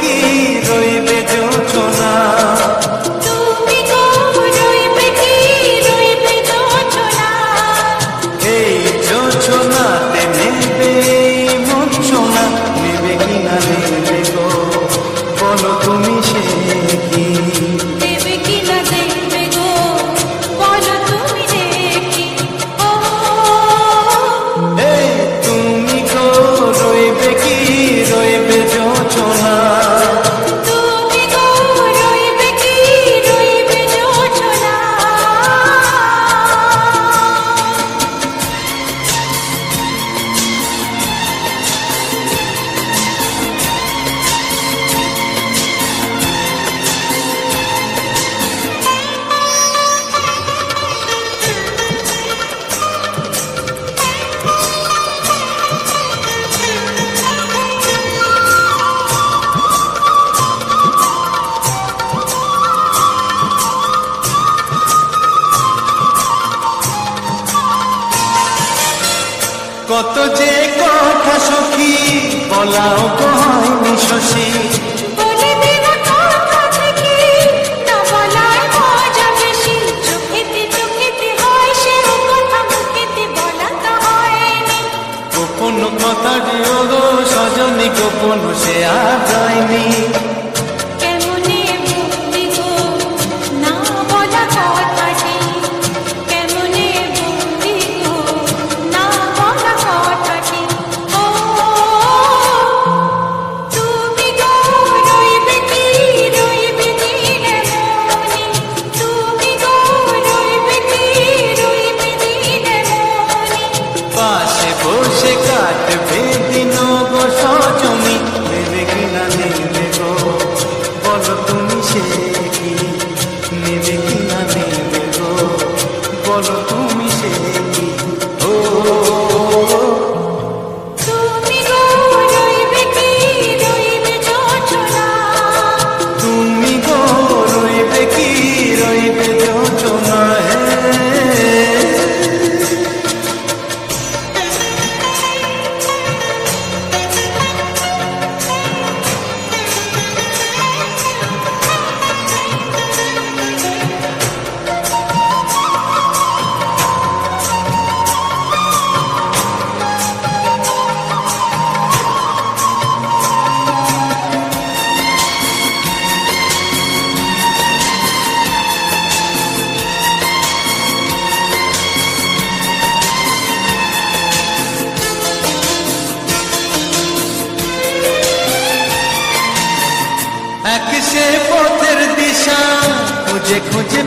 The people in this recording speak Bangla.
কি রইবে জোছনা, তুমি গো রইবে কি রইবে জোছনা, এই জোছনাতে নেবে মূর্ছনা, নেবে কি না নেবে গো বলো তুমি সে কি, দেবে কি না দেবে গো বলো তুমি দেখি। ও এই তুমি গো রইবে কি রইবে জোছনা, তুমি গো রইবে কি রইবে জোছনা। কত যে কথা সখী বলাও হয়নি শশী, বলে দেব কথা থেকে না বলার মজা বেশি, চোখেতে চোখেতে হয় সে কথা, মুখেতে বলা তো হয়নি। গোপন কথা দিও গো সজনী, গোপন সে আর যায়নি। কেমনে বলবি গো না বলা কথাটি, কেমনে বলবি গো না বলা কথাটি। ও তুমি গো রইবে কি রইবে দিনে মনে, তুমি গো রইবে কি রইবে দিনে মনে। পাশে বসে কাটবে দিন গো সজনী, নেবে কি না নেবে গো বলো তুমি সে কি, নেবে কি না নেবে গো বলো তুমি সে কি। ও তুমি গো রইবে কি রইবে জোছনা, তুমি গো রইবে কি রইবে জোছনা। এক সে পথের দিশা খুঁজে খুঁজে